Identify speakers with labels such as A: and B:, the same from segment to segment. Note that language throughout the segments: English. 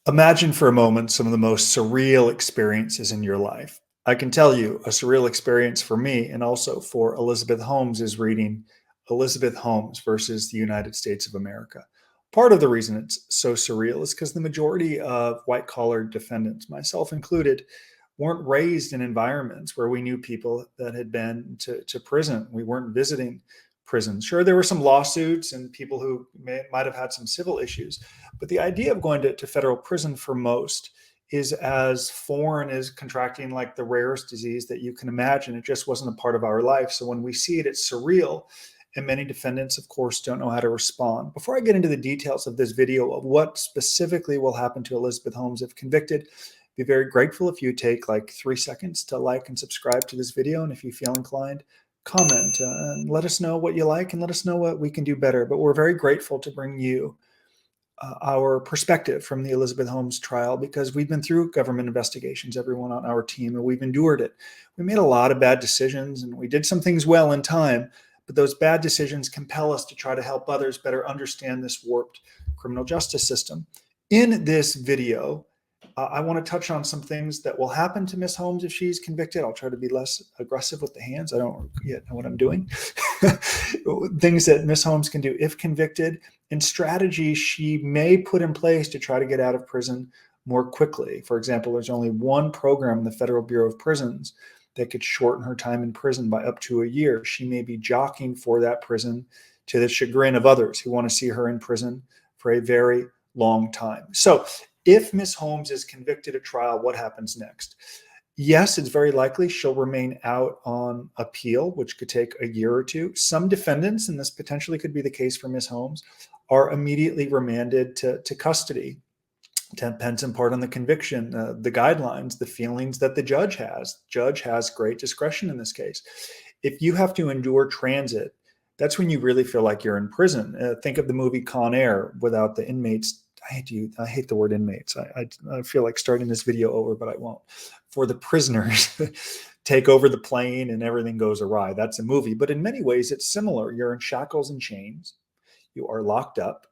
A: Imagine for a moment some of the most surreal experiences in your life. I can tell you a surreal experience for me and also for Elizabeth Holmes is reading Elizabeth Holmes versus the United States of America. Part of the reason it's so surreal is because the majority of white collar defendants, myself included, weren't raised in environments where we knew people that had been to prison. We weren't visiting prisons. Sure, there were some lawsuits and people who might have had some civil issues, but the idea of going to federal prison for most is as foreign as contracting like the rarest disease that you can imagine. It just wasn't a part of our life. So when we see it, it's surreal. And many defendants, of course, don't know how to respond. Before I get into the details of this video of what specifically will happen to Elizabeth Holmes if convicted, be very grateful if you take like 3 seconds to like and subscribe to this video. And if you feel inclined, comment and let us know what you like and let us know what we can do better. But we're very grateful to bring you our perspective from the Elizabeth Holmes trial because we've been through government investigations, everyone on our team, and we've endured it. We made a lot of bad decisions and we did some things well in time, but those bad decisions compel us to try to help others better understand this warped criminal justice system. In this video, I want to touch on some things that will happen to Miss Holmes if she's convicted. I'll try to be less aggressive with the hands. I don't yet know what I'm doing. Things that Miss Holmes can do if convicted and strategies she may put in place to try to get out of prison more quickly. For example, there's only one program in the Federal Bureau of Prisons that could shorten her time in prison by up to a year. She may be jockeying for that prison to the chagrin of others who want to see her in prison for a very long time. So if Miss Holmes is convicted at trial, what happens next? Yes, it's very likely she'll remain out on appeal, which could take a year or two. Some defendants, and this potentially could be the case for Miss Holmes, are immediately remanded to custody. Depends in part on the conviction, the guidelines, the feelings that the judge has. Judge has great discretion in this case. If you have to endure transit, that's when you really feel like you're in prison. Think of the movie Con Air without the inmates. I hate the word inmates. I feel like starting this video over, but I won't. For the prisoners take over the plane and everything goes awry. That's a movie. But in many ways, it's similar. You're in shackles and chains. You are locked up.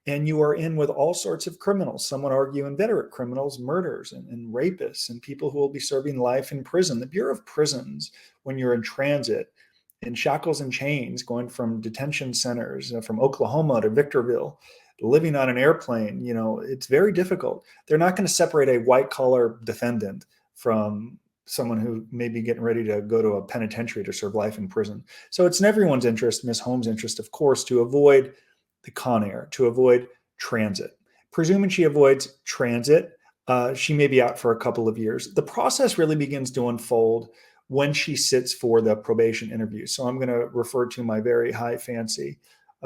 A: And you are in with all sorts of criminals. Some would argue inveterate criminals, murderers and rapists, and people who will be serving life in prison. The Bureau of Prisons, when you're in transit, in shackles and chains, going from detention centers, from Oklahoma to Victorville, living on an airplane, it's very difficult. They're not going to separate a white collar defendant from someone who may be getting ready to go to a penitentiary to serve life in prison. So it's in everyone's interest, Miss Holmes' interest, of course, to avoid the Con Air, to avoid transit. Presuming she avoids transit, she may be out for a couple of years. The process really begins to unfold when she sits for the probation interview. So I'm going to refer to my very high fancy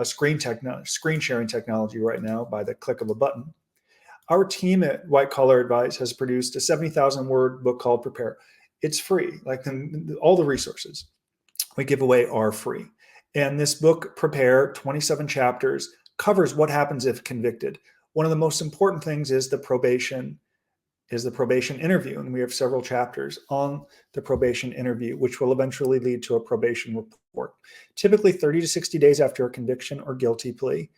A: screen sharing technology right now by the click of a button. Our team at White Collar Advice has produced a 70,000 word book called Prepare. It's free, like all the resources we give away are free. And this book, Prepare, 27 chapters, covers what happens if convicted. One of the most important things is the probation interview. And we have several chapters on the probation interview, which will eventually lead to a probation report. Typically 30 to 60 days after a conviction or guilty plea,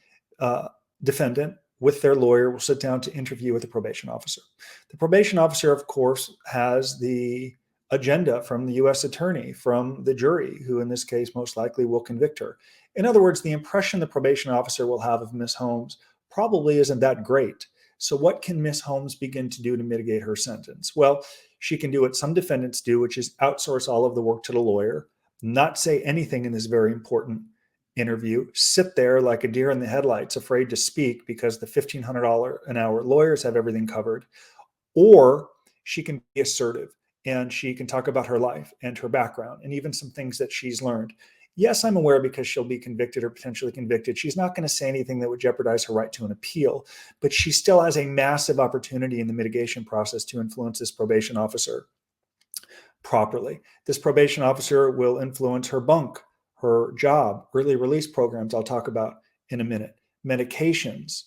A: defendant with their lawyer will sit down to interview with the probation officer. The probation officer, of course, has the agenda from the U.S. attorney, from the jury, who in this case most likely will convict her. In other words, the impression the probation officer will have of Miss Holmes probably isn't that great. So what can Miss Holmes begin to do to mitigate her sentence? Well, she can do what some defendants do, which is outsource all of the work to the lawyer, not say anything in this very important interview, sit there like a deer in the headlights, afraid to speak because the $1,500 an hour lawyers have everything covered. Or she can be assertive and she can talk about her life and her background and even some things that she's learned. Yes, I'm aware because she'll be convicted or potentially convicted. She's not going to say anything that would jeopardize her right to an appeal, but she still has a massive opportunity in the mitigation process to influence this probation officer properly. This probation officer will influence her bunk, her job, early release programs I'll talk about in a minute, medications,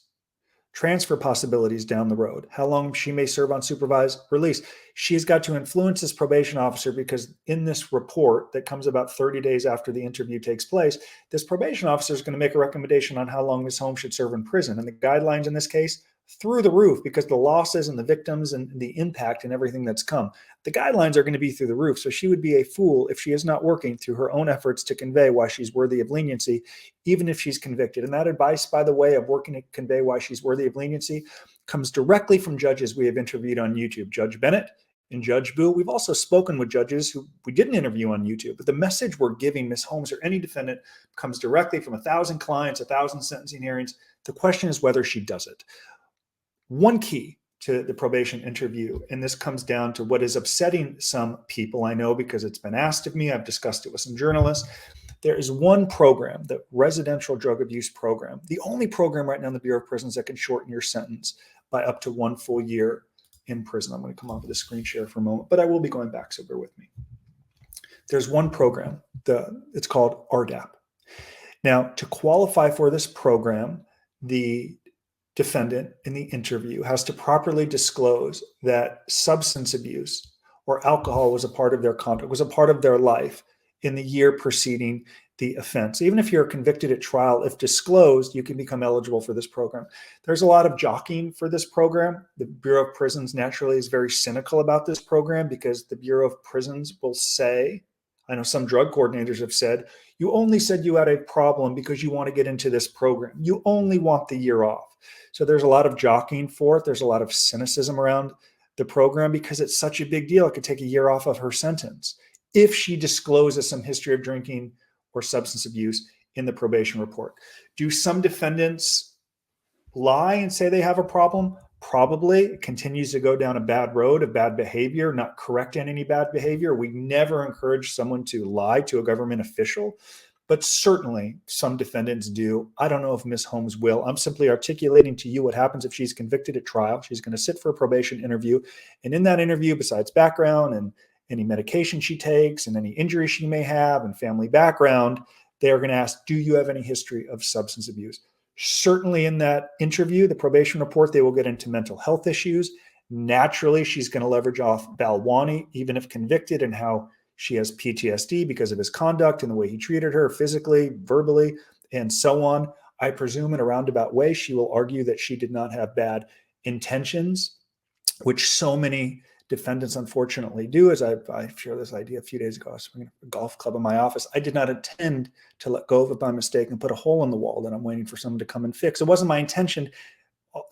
A: transfer possibilities down the road, how long she may serve on supervised release. She's got to influence this probation officer because in this report that comes about 30 days after the interview takes place, this probation officer is going to make a recommendation on how long Ms. Holmes should serve in prison. And the guidelines in this case through the roof because the losses and the victims and the impact and everything that's come. The guidelines are going to be through the roof. So she would be a fool if she is not working through her own efforts to convey why she's worthy of leniency, even if she's convicted. And that advice, by the way, of working to convey why she's worthy of leniency comes directly from judges we have interviewed on YouTube. Judge Bennett and Judge Boo. We've also spoken with judges who we didn't interview on YouTube, but the message we're giving Ms. Holmes or any defendant comes directly from 1,000 clients, 1,000 sentencing hearings. The question is whether she does it. One key to the probation interview, and this comes down to what is upsetting some people, I know because it's been asked of me, I've discussed it with some journalists. There is one program, the residential drug abuse program, the only program right now in the Bureau of Prisons that can shorten your sentence by up to 1 full year in prison. I'm going to come off of the screen share for a moment, but I will be going back, so bear with me. There's one program, it's called RDAP. Now, to qualify for this program, the defendant in the interview has to properly disclose that substance abuse or alcohol was a part of their conduct, was a part of their life in the year preceding the offense. Even if you're convicted at trial, if disclosed, you can become eligible for this program. There's a lot of jockeying for this program. The Bureau of Prisons naturally is very cynical about this program because the Bureau of Prisons will say, I know some drug coordinators have said, you only said you had a problem because you want to get into this program. You only want the year off. So there's a lot of jockeying for it. There's a lot of cynicism around the program because it's such a big deal. It could take a year off of her sentence if she discloses some history of drinking or substance abuse in the probation report. Do some defendants lie and say they have a problem? Probably. It continues to go down a bad road of bad behavior, not correcting any bad behavior. We never encourage someone to lie to a government official, but certainly some defendants do. I don't know if Ms. Holmes will. I'm simply articulating to you what happens if she's convicted at trial. She's going to sit for a probation interview. And in that interview, besides background and any medication she takes and any injury she may have and family background, they are going to ask, do you have any history of substance abuse? Certainly in that interview, the probation report, they will get into mental health issues. Naturally, she's going to leverage off Balwani, even if convicted, and how she has PTSD because of his conduct and the way he treated her physically, verbally, and so on. I presume in a roundabout way, she will argue that she did not have bad intentions, which so many defendants unfortunately do. As I shared this idea a few days ago, I was swinging a golf club in my office. I did not intend to let go of it by mistake and put a hole in the wall that I'm waiting for someone to come and fix. It wasn't my intention.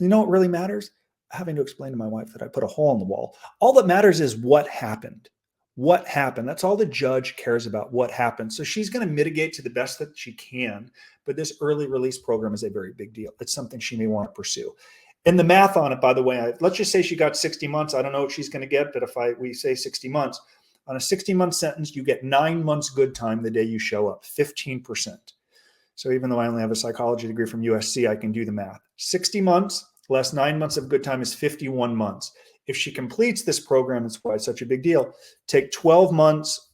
A: You know what really matters? Having to explain to my wife that I put a hole in the wall. All that matters is what happened. What happened? That's all the judge cares about, what happened. So she's going to mitigate to the best that she can, but this early release program is a very big deal. It's something she may want to pursue. And the math on it, by the way, let's just say she got 60 months. I don't know what she's going to get, but if we say 60 months, on a 60-month sentence, you get 9 months good time the day you show up, 15%. So even though I only have a psychology degree from USC, I can do the math. 60 months less 9 months of good time is 51 months. If she completes this program, that's why it's such a big deal, take 12 months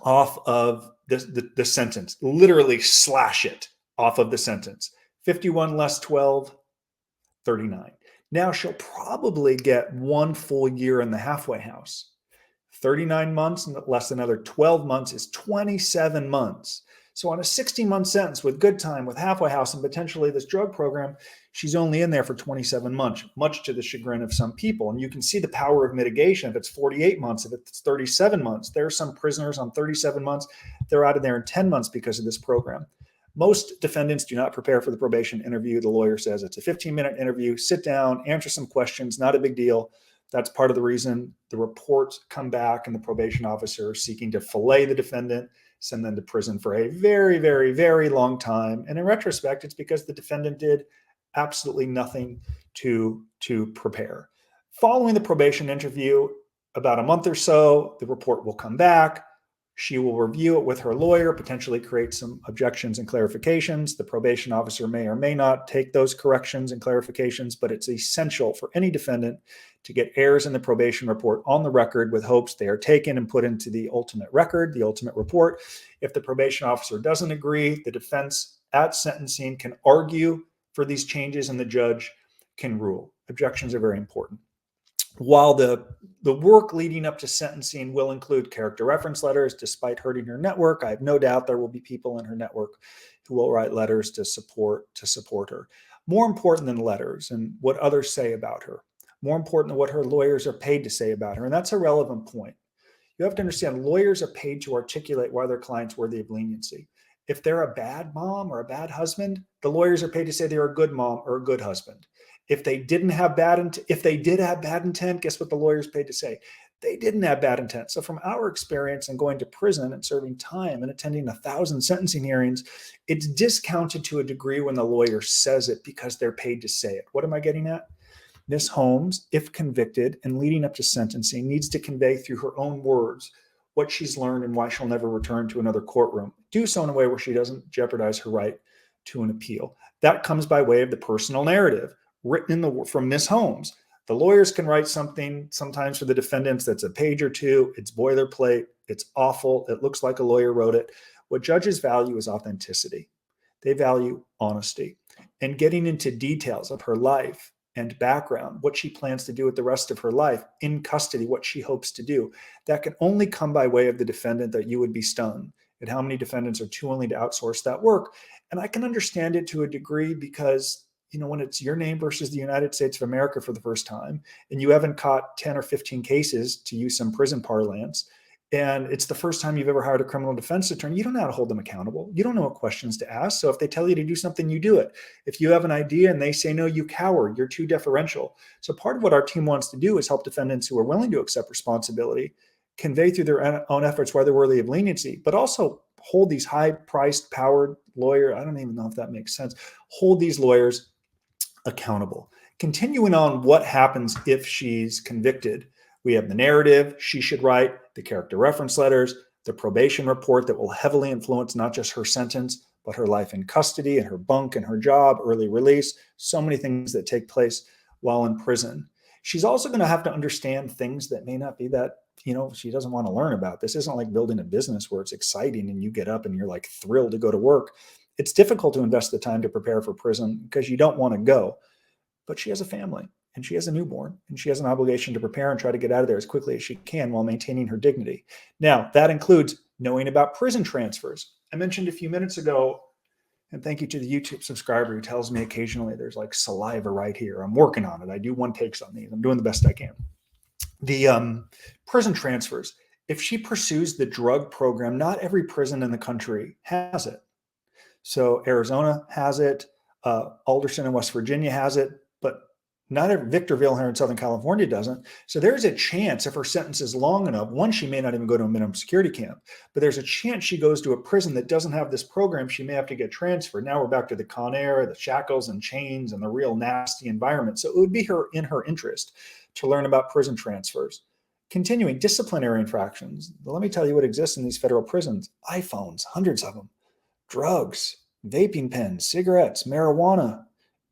A: off of the sentence, literally slash it off of the sentence. 51 less 12, 39. Now she'll probably get 1 full year in the halfway house. 39 months and less another 12 months is 27 months. So on a 16-month sentence with good time, with halfway house, and potentially this drug program, she's only in there for 27 months, much to the chagrin of some people. And you can see the power of mitigation. If it's 48 months, if it's 37 months, there are some prisoners on 37 months. They're out of there in 10 months because of this program. Most defendants do not prepare for the probation interview. The lawyer says it's a 15-minute interview. Sit down, answer some questions, not a big deal. That's part of the reason the reports come back and the probation officer is seeking to fillet the defendant, send them to prison for a very, very, very long time. And in retrospect, it's because the defendant did absolutely nothing to prepare. Following the probation interview, about a month or so, the report will come back. She will review it with her lawyer, potentially create some objections and clarifications. The probation officer may or may not take those corrections and clarifications, but it's essential for any defendant to get errors in the probation report on the record with hopes they are taken and put into the ultimate record, the ultimate report. If the probation officer doesn't agree, the defense at sentencing can argue for these changes and the judge can rule. Objections are very important. While the work leading up to sentencing will include character reference letters, despite hurting her network, I have no doubt there will be people in her network who will write letters to support her. more important than letters and what others say about her, more important than what her lawyers are paid to say about her. And that's a relevant point. You have to understand lawyers are paid to articulate why their client's worthy of leniency. If they're a bad mom or a bad husband, the lawyers are paid to say they're a good mom or a good husband. If they did have bad intent, guess what the lawyer's paid to say? They didn't have bad intent. So from our experience in going to prison and serving time and attending 1,000 sentencing hearings, it's discounted to a degree when the lawyer says it because they're paid to say it. What am I getting at? Ms. Holmes, if convicted and leading up to sentencing, needs to convey through her own words what she's learned and why she'll never return to another courtroom. Do so in a way where she doesn't jeopardize her right to an appeal. That comes by way of the personal narrative written from Ms. Holmes. The lawyers can write something sometimes for the defendants that's a page or two. It's boilerplate. It's awful. It looks like a lawyer wrote it. What judges value is authenticity. They value honesty and getting into details of her life and background, what she plans to do with the rest of her life in custody, what she hopes to do. That can only come by way of the defendant. That you would be stunned at how many defendants are too willing to outsource that work. And I can understand it to a degree because, when it's your name versus the United States of America for the first time, and you haven't caught 10 or 15 cases, to use some prison parlance, and it's the first time you've ever hired a criminal defense attorney, you don't know how to hold them accountable. You don't know what questions to ask. So if they tell you to do something, you do it. If you have an idea and they say no, you cower. You're too deferential. So part of what our team wants to do is help defendants who are willing to accept responsibility convey through their own efforts why they're worthy of leniency, but also hold these high-priced, powered lawyer, I don't even know if that makes sense, hold these lawyers accountable. Continuing on what happens if she's convicted, we have the narrative she should write, the character reference letters, the probation report that will heavily influence not just her sentence, but her life in custody and her bunk and her job, early release, so many things that take place while in prison. She's also going to have to understand things that may not be that, she doesn't want to learn about. This isn't like building a business where it's exciting and you get up and you're like thrilled to go to work. It's difficult to invest the time to prepare for prison because you don't want to go. But she has a family and she has a newborn and she has an obligation to prepare and try to get out of there as quickly as she can while maintaining her dignity. Now, that includes knowing about prison transfers. I mentioned a few minutes ago, and thank you to the YouTube subscriber who tells me occasionally there's like saliva right here. I'm working on it. I do one takes on these. I'm doing the best I can. The prison transfers. If she pursues the drug program, not every prison in the country has it. So Arizona has it. Alderson in West Virginia has it, but not every, Victorville here in Southern California doesn't. So there's a chance if her sentence is long enough, one, she may not even go to a minimum security camp, but there's a chance she goes to a prison that doesn't have this program. She may have to get transferred. Now we're back to the Con Air, the shackles and chains and the real nasty environment. So it would be in her interest to learn about prison transfers. Continuing, disciplinary infractions. Let me tell you what exists in these federal prisons. iPhones, hundreds of them, drugs, vaping pens, cigarettes, marijuana,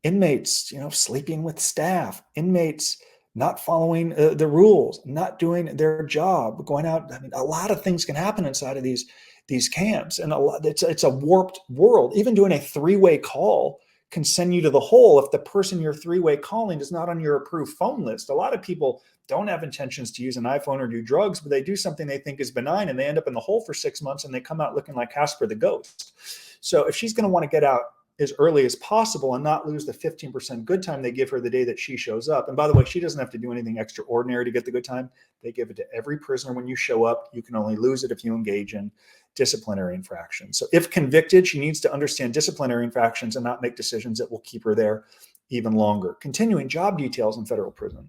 A: inmates, sleeping with staff, inmates not following the rules, not doing their job, going out. I mean, a lot of things can happen inside of these camps, and it's a warped world. Even doing a three-way call can send you to the hole if the person you're three-way calling is not on your approved phone list. A lot of people don't have intentions to use an iPhone or do drugs, but they do something they think is benign, and they end up in the hole for 6 months, and they come out looking like Casper the Ghost. So if she's going to want to get out as early as possible and not lose the 15% good time they give her the day that she shows up. And by the way, she doesn't have to do anything extraordinary to get the good time. They give it to every prisoner when you show up. You can only lose it if you engage in disciplinary infractions. So if convicted, she needs to understand disciplinary infractions and not make decisions that will keep her there even longer. Continuing, job details in federal prison.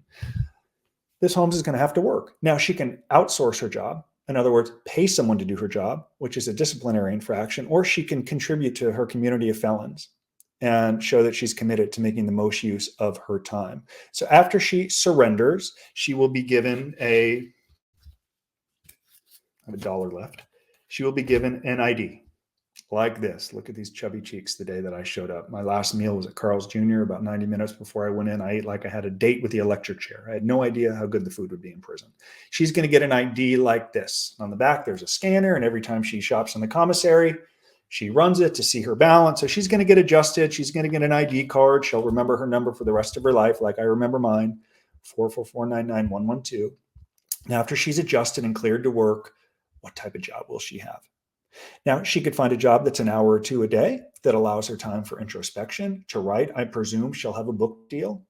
A: This Holmes is going to have to work. Now, she can outsource her job. In other words, pay someone to do her job, which is a disciplinary infraction, or she can contribute to her community of felons and show that she's committed to making the most use of her time. So after she surrenders, she will be given I have $1 left. She will be given an ID like this. Look at these chubby cheeks the day that I showed up. My last meal was at Carl's Jr. about 90 minutes before I went in. I ate like I had a date with the electric chair. I had no idea how good the food would be in prison. She's going to get an ID like this. On the back, there's a scanner, and every time she shops in the commissary, she runs it to see her balance. So she's going to get adjusted. She's going to get an ID card. She'll remember her number for the rest of her life, like I remember mine, 444991112. Now, after she's adjusted and cleared to work, what type of job will she have? Now, she could find a job that's an hour or two a day that allows her time for introspection, to write. I presume she'll have a book deal.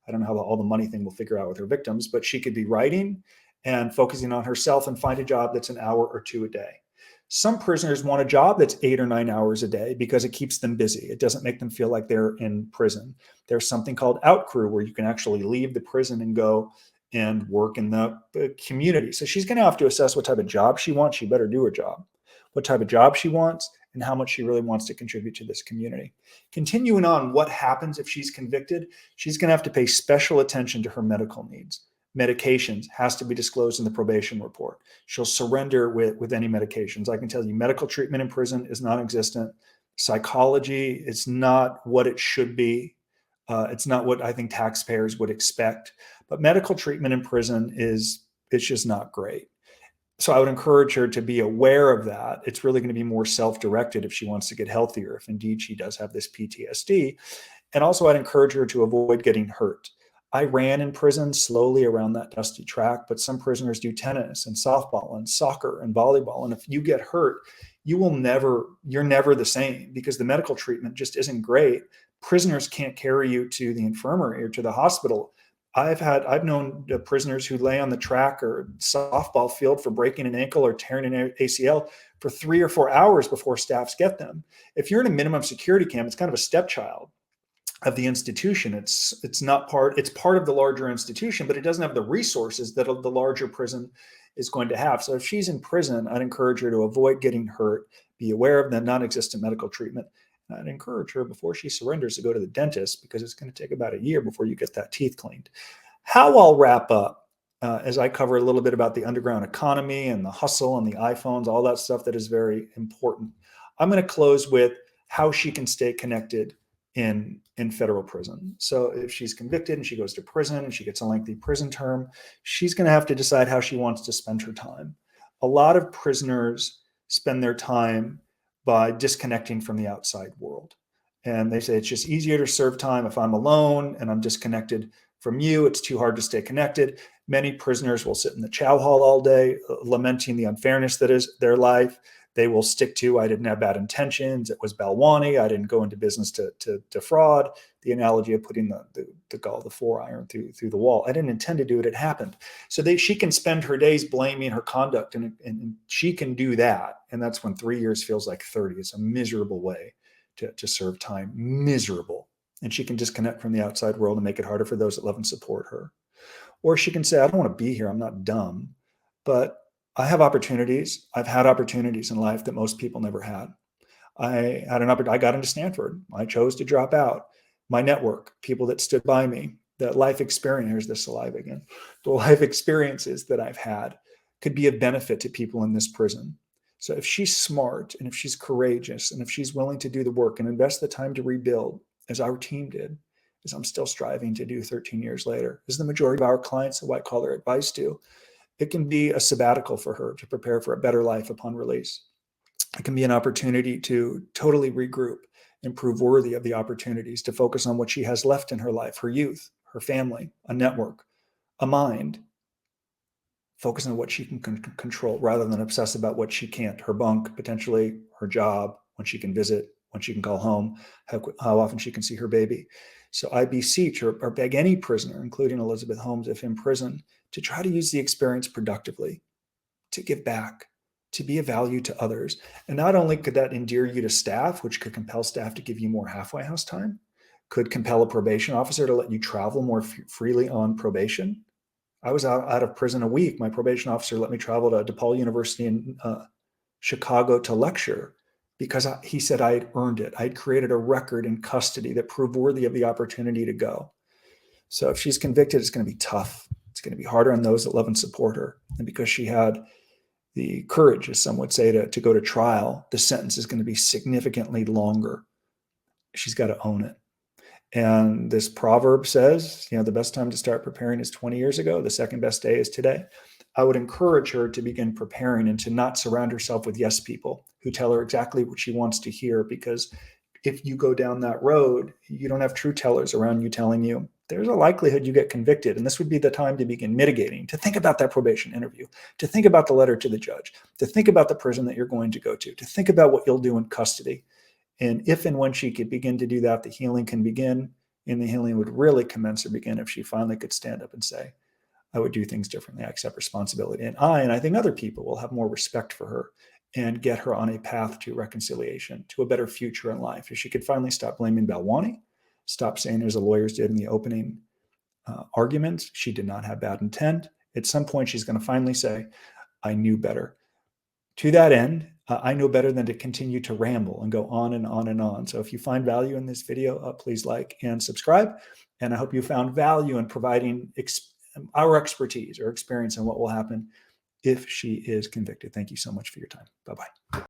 A: I don't know how all the money thing will figure out with her victims, but she could be writing and focusing on herself and find a job that's an hour or two a day. Some prisoners want a job that's 8 or 9 hours a day because it keeps them busy. It doesn't make them feel like they're in prison. There's something called out crew where you can actually leave the prison and go and work in the community. So she's going to have to assess what type of job she wants. She better do her job, what type of job she wants, and how much she really wants to contribute to this community. Continuing on, what happens if she's convicted? She's going to have to pay special attention to her medical needs. Medications has to be disclosed in the probation report. She'll surrender with any medications. I can tell you medical treatment in prison is non-existent. Psychology is not what it should be. It's not what I think taxpayers would expect. But medical treatment in prison it's just not great. So I would encourage her to be aware of that. It's really going to be more self-directed if she wants to get healthier, if indeed she does have this PTSD. And also I'd encourage her to avoid getting hurt. I ran in prison slowly around that dusty track, but some prisoners do tennis and softball and soccer and volleyball. And if you get hurt, you're never the same because the medical treatment just isn't great. Prisoners can't carry you to the infirmary or to the hospital. I've known prisoners who lay on the track or softball field for breaking an ankle or tearing an ACL for 3 or 4 hours before staffs get them. If you're in a minimum security camp, it's kind of a stepchild of the institution. It's part of the larger institution, but it doesn't have the resources that the larger prison is going to have. So if she's in prison, I'd encourage her to avoid getting hurt, be aware of the non-existent medical treatment. And I'd encourage her before she surrenders to go to the dentist because it's going to take about a year before you get that teeth cleaned. How I'll wrap up as I cover a little bit about the underground economy and the hustle and the iPhones, all that stuff that is very important. I'm going to close with how she can stay connected in federal prison. So if she's convicted and she goes to prison and she gets a lengthy prison term, she's going to have to decide how she wants to spend her time. A lot of prisoners spend their time by disconnecting from the outside world. And they say it's just easier to serve time if I'm alone and I'm disconnected from you. It's too hard to stay connected. Many prisoners will sit in the chow hall all day, lamenting the unfairness that is their life. They will stick to, I didn't have bad intentions. It was Balwani. I didn't go into business to defraud. The analogy of putting the 4-iron through the wall. I didn't intend to do it. It happened. So she can spend her days blaming her conduct, and she can do that. And that's when 3 years feels like 30. It's a miserable way to serve time. Miserable. And she can disconnect from the outside world and make it harder for those that love and support her. Or she can say, I don't want to be here. I'm not dumb, but I have opportunities. I've had opportunities in life that most people never had. I got into Stanford. I chose to drop out. My network, people that stood by me, that life experience, here's the saliva again, the life experiences that I've had could be of benefit to people in this prison. So if she's smart and if she's courageous and if she's willing to do the work and invest the time to rebuild, as our team did, as I'm still striving to do 13 years later, as the majority of our clients at White Collar Advice do, it can be a sabbatical for her to prepare for a better life upon release. It can be an opportunity to totally regroup and prove worthy of the opportunities to focus on what she has left in her life, her youth, her family, a network, a mind. Focus on what she can control rather than obsess about what she can't, her bunk, potentially her job, when she can visit, when she can call home, how often she can see her baby. So I beseech or beg any prisoner, including Elizabeth Holmes, if in prison, to try to use the experience productively, to give back, to be of value to others. And not only could that endear you to staff, which could compel staff to give you more halfway house time, could compel a probation officer to let you travel more freely on probation. I was out of prison a week. My probation officer let me travel to DePaul University in Chicago to lecture because he said I had earned it. I had created a record in custody that proved worthy of the opportunity to go. So if she's convicted, it's going to be tough. It's going to be harder on those that love and support her. And because she had the courage, as some would say, to go to trial, the sentence is going to be significantly longer. She's got to own it. And this proverb says, the best time to start preparing is 20 years ago. The second best day is today. I would encourage her to begin preparing and to not surround herself with yes people who tell her exactly what she wants to hear, because if you go down that road, you don't have truth tellers around you telling you there's a likelihood you get convicted. And this would be the time to begin mitigating, to think about that probation interview, to think about the letter to the judge, to think about the prison that you're going to go to think about what you'll do in custody. And if and when she could begin to do that, the healing can begin. And the healing would really commence or begin if she finally could stand up and say, I would do things differently. I accept responsibility. And I think other people will have more respect for her and get her on a path to reconciliation, to a better future in life. If she could finally stop blaming Balwani, stop saying, as the lawyers did in the opening argument, she did not have bad intent. At some point, she's going to finally say, I knew better. To that end, I know better than to continue to ramble and go on and on and on. So if you find value in this video, please like and subscribe. And I hope you found value in providing our expertise or experience in what will happen if she is convicted. Thank you so much for your time. Bye-bye.